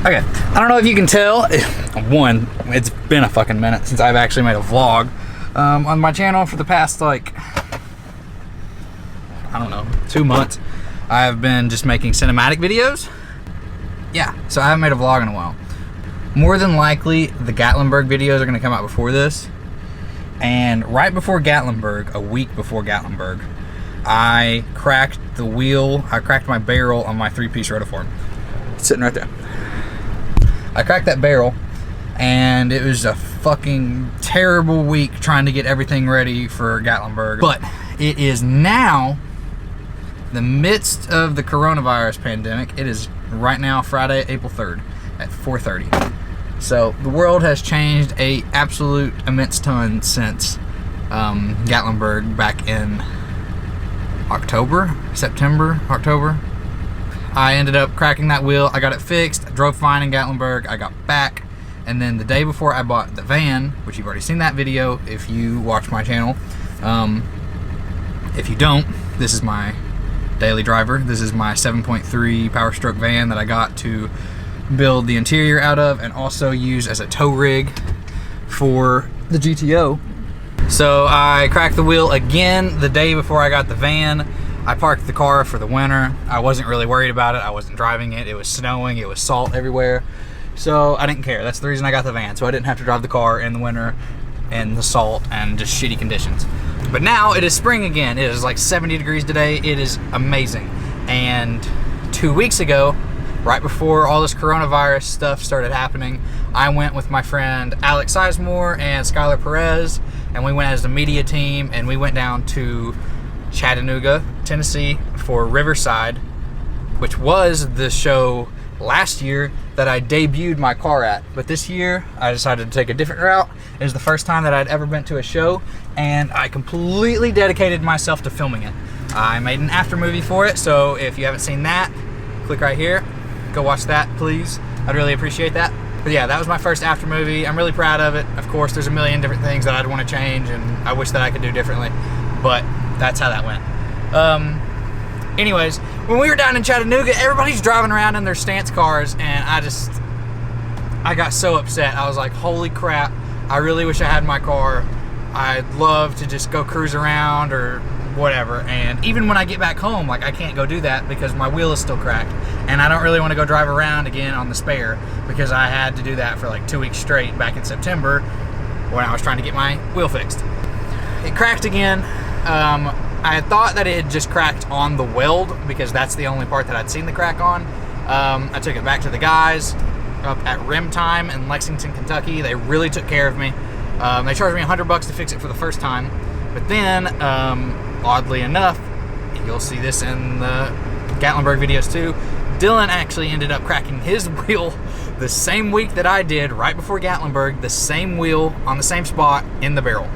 Okay, I don't know if you can tell. One, it's been a fucking minute since I've actually made a vlog on my channel for the past, like, I don't know, 2 months. I've been just making cinematic videos. Yeah, so I haven't made a vlog in a while. More than likely, the Gatlinburg videos are gonna come out before this. And right before Gatlinburg, a week before Gatlinburg, I cracked the wheel, I cracked my barrel on my 3-piece rotiform. It's sitting right there. I cracked that barrel, and it was a fucking terrible week trying to get everything ready for Gatlinburg. But it is now the midst of the coronavirus pandemic. It is right now Friday, April 3rd at 4:30. So the world has changed a absolute immense ton since Gatlinburg back in September, October. I ended up cracking that wheel. I got it fixed. I drove fine in Gatlinburg. I got back, and then the day before I bought the van, which you've already seen that video if you watch my channel. If you don't, this is my daily driver. This is my 7.3 Power Stroke van that I got to build the interior out of and also use as a tow rig for the GTO. So I cracked the wheel again the day before I got the van. I parked the car for the winter. I wasn't really worried about it. I wasn't driving it. It was snowing. It was salt everywhere. So I didn't care. That's the reason I got the van. So I didn't have to drive the car in the winter and the salt and just shitty conditions. But now it is spring again. It is like 70 degrees today. It is amazing. And 2 weeks ago, right before all this coronavirus stuff started happening, I went with my friend Alex Sizemore and Skylar Perez, and we went as a media team, and we went down to Chattanooga, Tennessee for Riverside, which was the show last year that I debuted my car at. But this year, I decided to take a different route. It was the first time that I'd ever been to a show, and I completely dedicated myself to filming it. I made an after movie for it, so if you haven't seen that, click right here. Go watch that, please. I'd really appreciate that. But yeah, that was my first after movie. I'm really proud of it. Of course, there's a million different things that I'd want to change, and I wish that I could do differently, but that's how that went. Anyways, when we were down in Chattanooga, everybody's driving around in their stance cars, and I got so upset. I was like, holy crap, I really wish I had my car. I'd love to just go cruise around or whatever. And even when I get back home, like, I can't go do that because my wheel is still cracked, and I don't really want to go drive around again on the spare because I had to do that for like 2 weeks straight back in September when I was trying to get my wheel fixed. It cracked again. I had thought that it had just cracked on the weld because that's the only part that I'd seen the crack on. I took it back to the guys up at Rim Time in Lexington, Kentucky. They really took care of me. They charged me $100 to fix it for the first time, but then oddly enough, you'll see this in the Gatlinburg videos too, Dylan actually ended up cracking his wheel the same week that I did, right before Gatlinburg, the same wheel on the same spot in the barrel.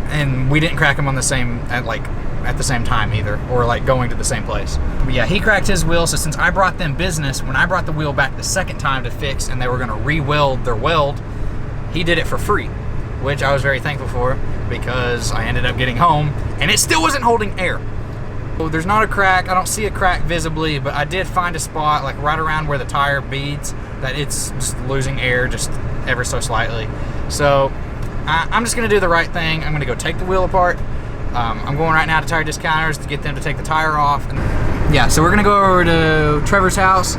And we didn't crack them on the same, at the same time either, or like going to the same place. But yeah, he cracked his wheel, so since I brought them business, when I brought the wheel back the second time to fix and they were gonna re-weld their weld, he did it for free, which I was very thankful for because I ended up getting home and it still wasn't holding air. So there's not a crack, I don't see a crack visibly, but I did find a spot like right around where the tire beads that it's just losing air just ever so slightly. So I'm just gonna do the right thing. I'm gonna go take the wheel apart. I'm going right now to Tire Discounters to get them to take the tire off. And yeah, so we're gonna go over to Trevor's house.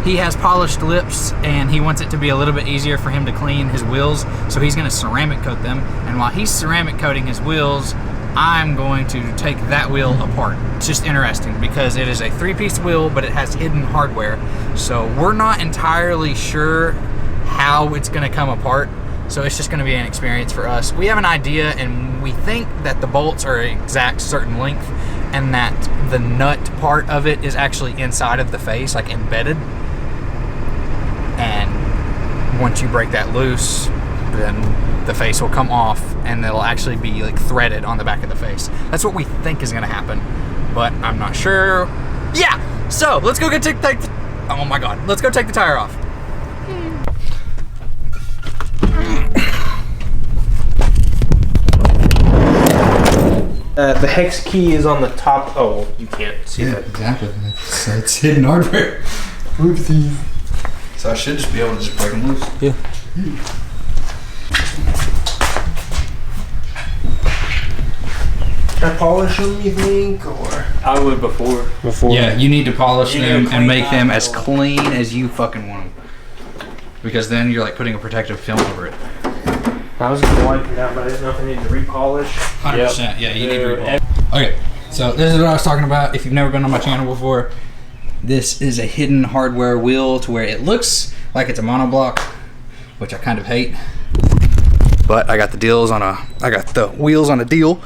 He has polished lips and he wants it to be a little bit easier for him to clean his wheels, so he's gonna ceramic coat them. And while he's ceramic coating his wheels, I'm going to take that wheel apart. It's just interesting because it is a 3-piece wheel, but it has hidden hardware. So we're not entirely sure how it's gonna come apart. So it's just gonna be an experience for us. We have an idea and we think that the bolts are an exact certain length and that the nut part of it is actually inside of the face, like embedded. And once you break that loose, then the face will come off and it'll actually be like threaded on the back of the face. That's what we think is gonna happen, but I'm not sure. Yeah, so let's go oh my God, let's go take the tire off. The hex key is on the top. Oh, you can't see that. Exactly. It's hidden hardware. Oopsies. So I should just be able to just break them loose. Yeah. Should I polish them, you think, or? I would before. Yeah, you need to polish You need them to and clean make them that as little- clean as you fucking want them. Because then you're like putting a protective film over it. I was gonna wipe it out, but I didn't know if I needed to repolish. 100%. Yeah, you need to repolish. Okay, so this is what I was talking about. If you've never been on my channel before, this is a hidden hardware wheel to where it looks like it's a monoblock, which I kind of hate. But I got the wheels on a deal.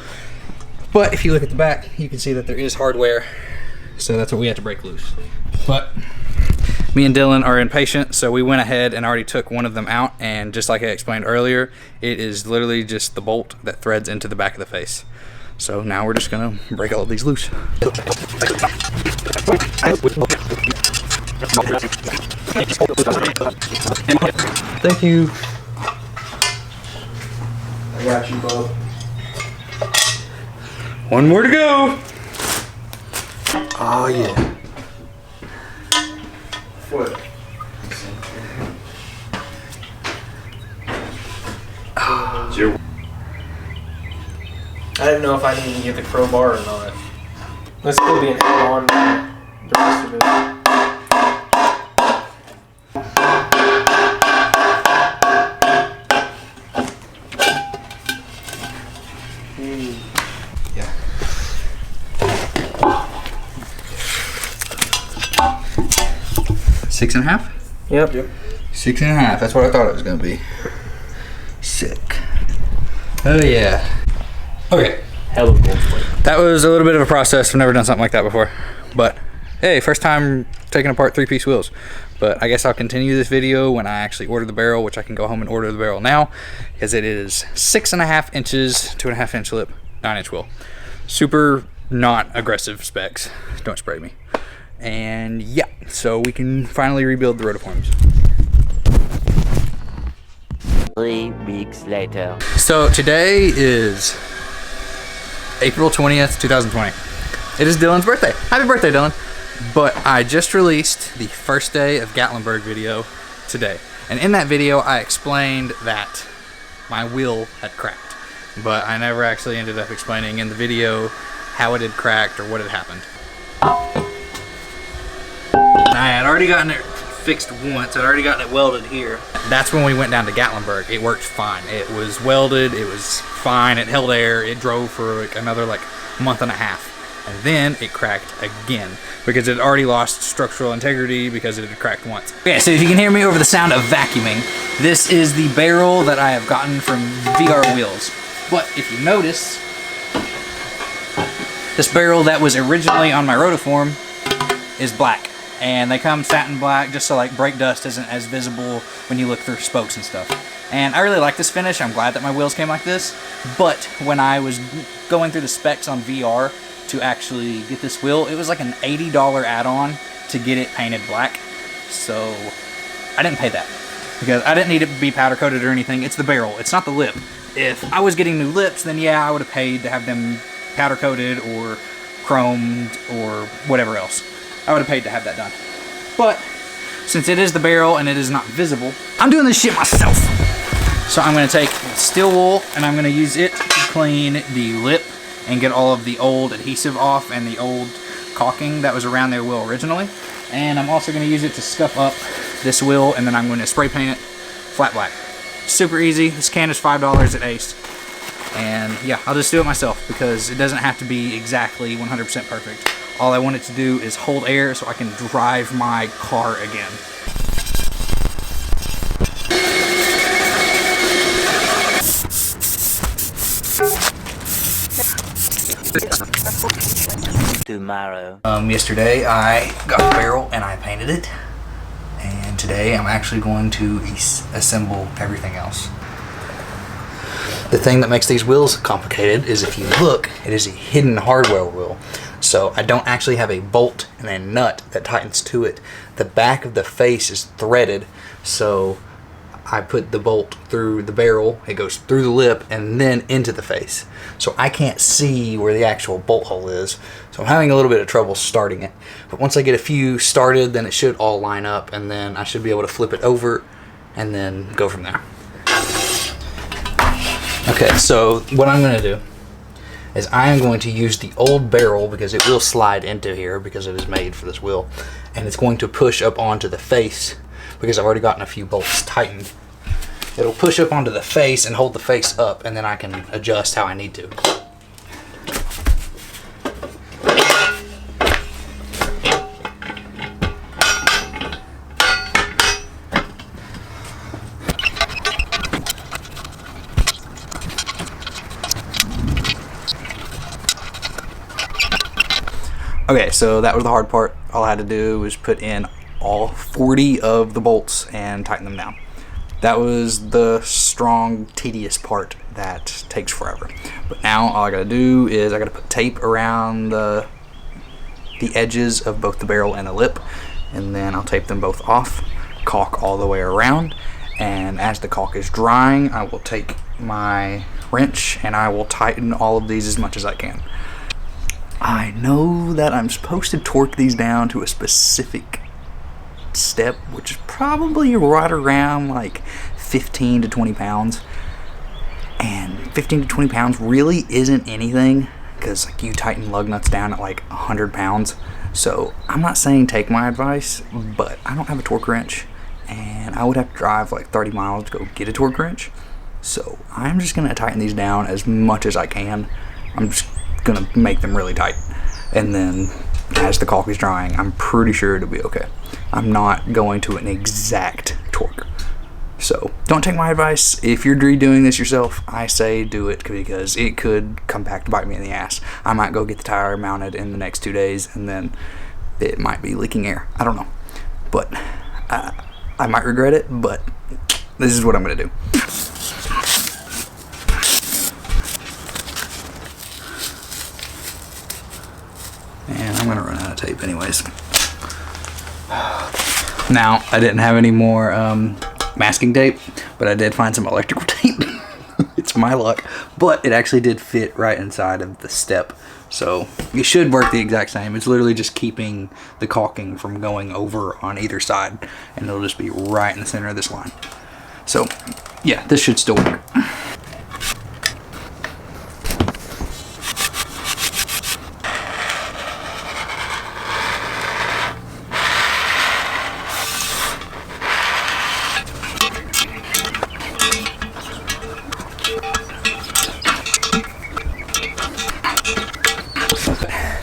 But if you look at the back, you can see that there is hardware. So that's what we had to break loose. But me and Dylan are impatient, so we went ahead and already took one of them out. And just like I explained earlier, it is literally just the bolt that threads into the back of the face. So now we're just gonna break all of these loose. Thank you. I got you, bub. One more to go. Oh, yeah. What? I didn't know if I needed to get the crowbar or not. Let's still be an hell on the rest of it. Yeah. Six and a half? Yep. 6.5. That's what I thought it was gonna be. Sick. Oh yeah. Okay. Hell of a plate. That was a little bit of a process. I've never done something like that before. But hey, first time taking apart 3-piece wheels. But I guess I'll continue this video when I actually order the barrel, which I can go home and order the barrel now, because it is 6.5 inches, 2.5 inch lip, 9-inch wheel. Super not aggressive specs. Don't spray me. And yeah, so we can finally rebuild the rotiforms. 3 weeks later. So today is April 20th, 2020. It is Dylan's birthday. Happy birthday, Dylan. But I just released the first day of Gatlinburg video today. And in that video, I explained that my wheel had cracked. But I never actually ended up explaining in the video how it had cracked or what had happened. I had already gotten it fixed once. I'd already gotten it welded here. That's when we went down to Gatlinburg. It worked fine. It was welded. It was fine. It held air. It drove for like another month and a half. And then it cracked again because it had already lost structural integrity because it had cracked once. Okay, so if you can hear me over the sound of vacuuming, this is the barrel that I have gotten from VR Wheels. But if you notice, this barrel that was originally on my rotiform is black. And they come satin black just so like brake dust isn't as visible when you look through spokes and stuff. And I really like this finish. I'm glad that my wheels came like this. But when I was going through the specs on VR to actually get this wheel, it was like an $80 add-on to get it painted black. So I didn't pay that because I didn't need it to be powder coated or anything. It's the barrel, it's not the lip. If I was getting new lips, then yeah, I would have paid to have them powder coated or chromed or whatever else. I would have paid to have that done. But since it is the barrel and it is not visible, I'm doing this shit myself. So I'm gonna take steel wool and I'm gonna use it to clean the lip and get all of the old adhesive off and the old caulking that was around their wheel originally. And I'm also gonna use it to scuff up this wheel, and then I'm gonna spray paint it flat black. Super easy. This can is $5 at Ace. And yeah, I'll just do it myself because it doesn't have to be exactly 100% perfect. All I want it to do is hold air so I can drive my car again. Tomorrow. Yesterday I got the barrel and I painted it. And today I'm actually going to assemble everything else. The thing that makes these wheels complicated is if you look, it is a hidden hardware wheel. So I don't actually have a bolt and a nut that tightens to it. The back of the face is threaded, so I put the bolt through the barrel, it goes through the lip and then into the face. So I can't see where the actual bolt hole is. So I'm having a little bit of trouble starting it. But once I get a few started, then it should all line up, and then I should be able to flip it over and then go from there. Okay, so what I'm going to do is I am going to use the old barrel, because it will slide into here because it is made for this wheel, and it's going to push up onto the face because I've already gotten a few bolts tightened. It'll push up onto the face and hold the face up, and then I can adjust how I need to. Okay, so that was the hard part. All I had to do was put in all 40 of the bolts and tighten them down. That was the strong, tedious part that takes forever. But now all I gotta do is I gotta put tape around the edges of both the barrel and the lip, and then I'll tape them both off, caulk all the way around, and as the caulk is drying, I will take my wrench and I will tighten all of these as much as I can. I know that I'm supposed to torque these down to a specific step, which is probably right around like 15 to 20 pounds. And 15 to 20 pounds really isn't anything, because like you tighten lug nuts down at like 100 pounds. So I'm not saying take my advice, but I don't have a torque wrench, and I would have to drive like 30 miles to go get a torque wrench. So I'm just gonna tighten these down as much as I can. I'm just gonna make them really tight, and then as the caulk is drying, I'm pretty sure it'll be okay. I'm not going to an exact torque. So don't take my advice. If you're redoing this yourself, I say do it, because it could come back to bite me in the ass. I might go get the tire mounted in the next 2 days, and then it might be leaking air. I don't know, but I might regret it, but this is what I'm gonna do. And I'm gonna run out of tape anyways. Now, I didn't have any more masking tape, but I did find some electrical tape. It's my luck, but it actually did fit right inside of the step. So it should work the exact same. It's literally just keeping the caulking from going over on either side, and it'll just be right in the center of this line. So yeah, this should still work.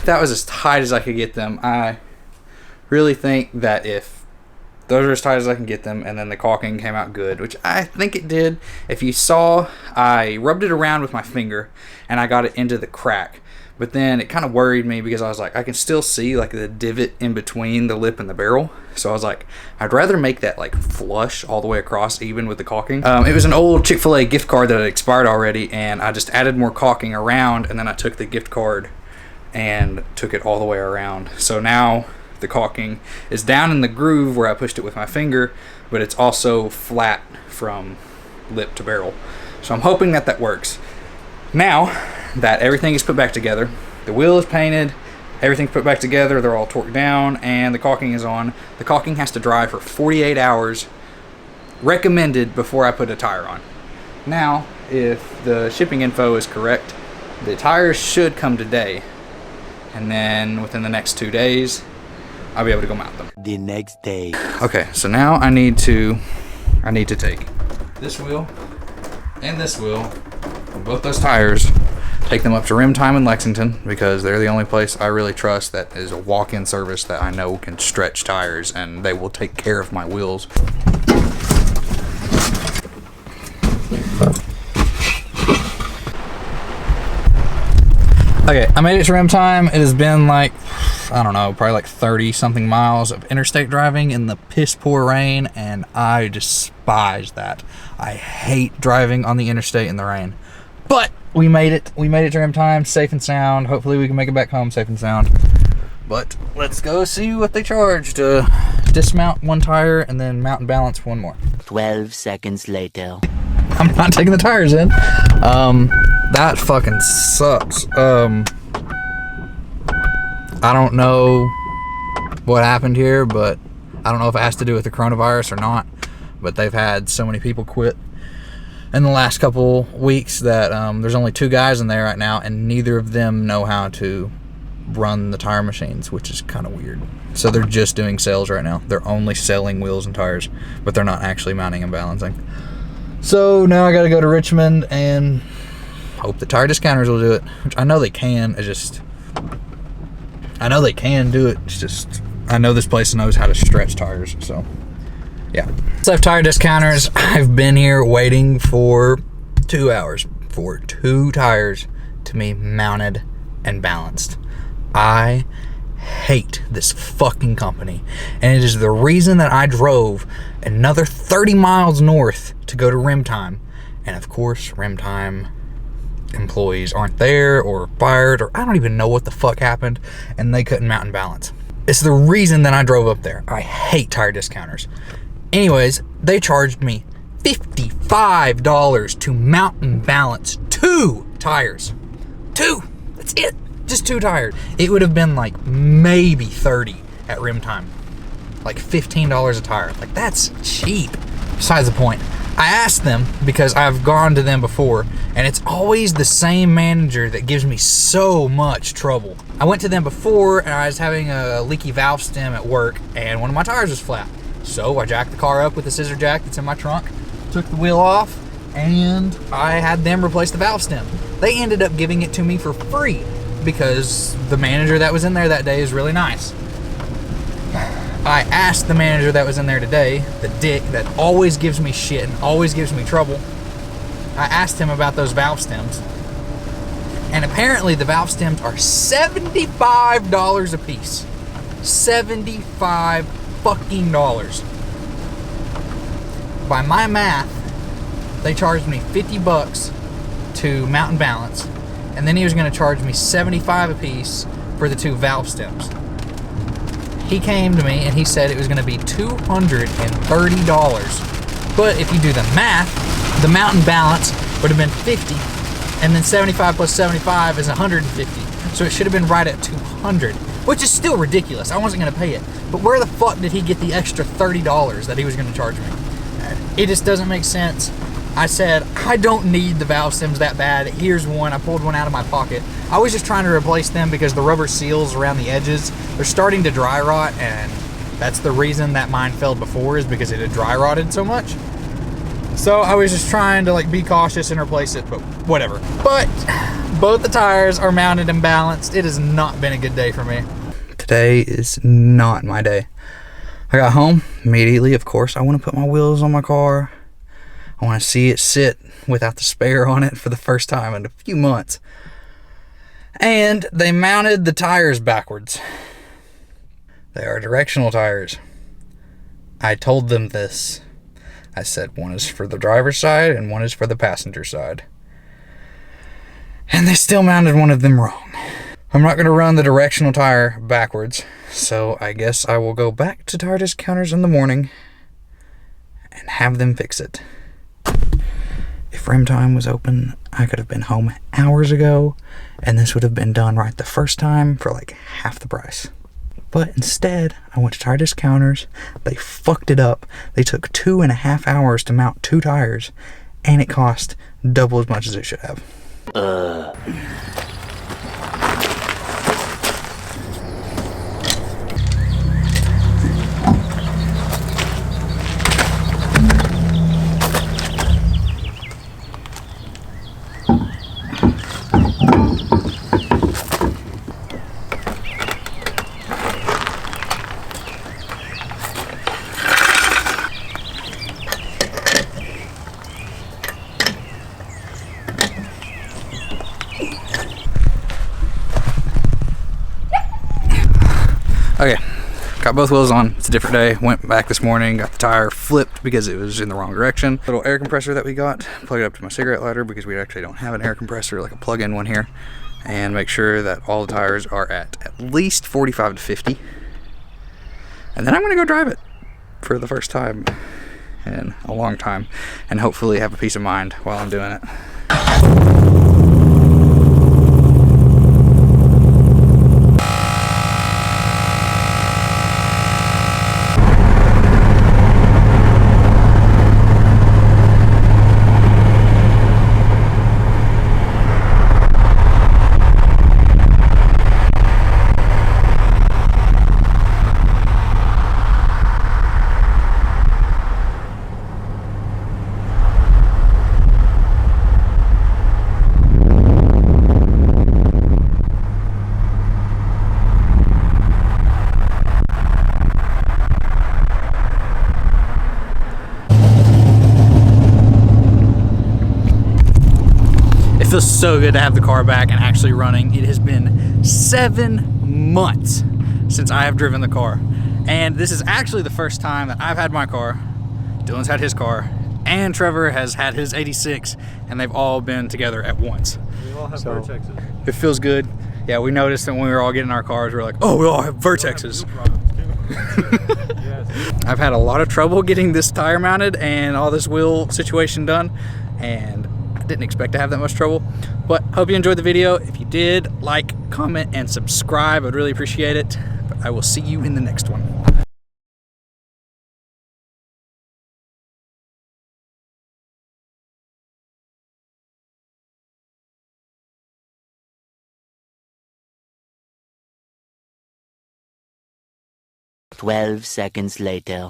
That was as tight as I could get them. I really think that if those are as tight as I can get them, and then the caulking came out good, which I think it did. If you saw, I rubbed it around with my finger and I got it into the crack, but then it kind of worried me because I was like, I can still see like the divot in between the lip and the barrel. So I was like, I'd rather make that like flush all the way across, even with the caulking. It was an old Chick-fil-A gift card that had expired already, and I just added more caulking around, and then I took the gift card and took it all the way around. So now the caulking is down in the groove where I pushed it with my finger, but it's also flat from lip to barrel. So I'm hoping that that works. Now that everything is put back together, the wheel is painted, everything's put back together, they're all torqued down, and the caulking is on. The caulking has to dry for 48 hours, recommended, before I put a tire on. Now, if the shipping info is correct, the tires should come today, and then within the next 2 days, I'll be able to go mount them. The next day. Okay, so now I need to take this wheel and this wheel, and both those tires, take them up to Rim Time in Lexington, because they're the only place I really trust that is a walk-in service that I know can stretch tires, and they will take care of my wheels. Okay, I made it to Rim Time. It has been like, I don't know, probably like 30 something miles of interstate driving in the piss poor rain, and I despise that. I hate driving on the interstate in the rain. But we made it. We made it to Rim Time, safe and sound. Hopefully we can make it back home safe and sound. But let's go see what they charge to dismount one tire and then mount and balance one more. 12 seconds later. I'm not taking the tires in. That fucking sucks. I don't know what happened here, but I don't know if it has to do with the coronavirus or not, but they've had so many people quit in the last couple weeks that there's only 2 guys in there right now, and neither of them know how to run the tire machines, which is kind of weird. So they're just doing sales right now. They're only selling wheels and tires, but they're not actually mounting and balancing. So now I gotta go to Richmond and hope the tire discounters will do it, which I know they can. I know they can do it. It's just, I know this place knows how to stretch tires, so yeah. So I have tire discounters. I've been here waiting for 2 hours for 2 tires to be mounted and balanced. I hate this fucking company, and it is the reason that I drove another 30 miles north to go to Rim Time. And of course, Rim Time employees aren't there or fired, or I don't even know what the fuck happened, and they couldn't mount and balance. It's the reason that I drove up there. I hate tire discounters. Anyways, they charged me $55 to mount and balance 2 tires. 2! That's it! Just 2 tires. It would have been like maybe 30 at Rim Time. Like $15 a tire. Like, that's cheap. Besides the point, I asked them because I've gone to them before, and it's always the same manager that gives me so much trouble. I went to them before, and I was having a leaky valve stem at work, and one of my tires was flat. So I jacked the car up with a scissor jack that's in my trunk, took the wheel off, and I had them replace the valve stem. They ended up giving it to me for free because the manager that was in there that day is really nice. I asked the manager that was in there today, the dick that always gives me shit and always gives me trouble, I asked him about those valve stems. And apparently the valve stems are $75 a piece. $75 fucking dollars. By my math, they charged me $50 to mount and balance, and then he was going to charge me $75 a piece for the 2 valve stems. He came to me and he said it was going to be $230. But if you do the math, the mount and balance would have been $50, and then 75 plus 75 is $150. So it should have been right at $200, which is still ridiculous. I wasn't going to pay it. But where the fuck did he get the extra $30 that he was going to charge me? It just doesn't make sense. I said, I don't need the valve stems that bad. Here's one. I pulled one out of my pocket. I was just trying to replace them because the rubber seals around the edges, they're starting to dry rot, and that's the reason that mine failed before, is because it had dry rotted so much. So I was just trying to like be cautious and replace it, but whatever. But both the tires are mounted and balanced. It has not been a good day for me. Today is not my day. I got home immediately, of course. I want to put my wheels on my car. I want to see it sit without the spare on it for the first time in a few months. And they mounted the tires backwards. They are directional tires. I told them this. I said one is for the driver's side and one is for the passenger side. And they still mounted one of them wrong. I'm not going to run the directional tire backwards, so I guess I will go back to tire discounters in the morning and have them fix it. If Rim Time was open, I could have been home hours ago, and this would have been done right the first time for like half the price. But instead, I went to tire discounters. They fucked it up. They took 2.5 hours to mount 2 tires, and it cost double as much as it should have. Okay, got both wheels on. It's a different day. Went back this morning, got the tire flipped because it was in the wrong direction. Little air compressor that we got, plug it up to my cigarette lighter because we actually don't have an air compressor, like a plug-in one here. And make sure that all the tires are at least 45 to 50. And then I'm gonna go drive it. for the first time in a long time, and hopefully have a peace of mind while I'm doing it. It feels so good to have the car back and actually running. It has been 7 months since I have driven the car. And this is actually the first time that I've had my car, Dylan's had his car, and Trevor has had his 86, and they've all been together at once. We all have Vertexes. It feels good. Yeah, we noticed that when we were all getting our cars, we were like, oh, we all have Vertexes. Yes. I've had a lot of trouble getting this tire mounted and all this wheel situation done, and I didn't expect to have that much trouble. But hope you enjoyed the video. If you did, like, comment, and subscribe. I'd really appreciate it. But I will see you in the next one. 12 seconds later.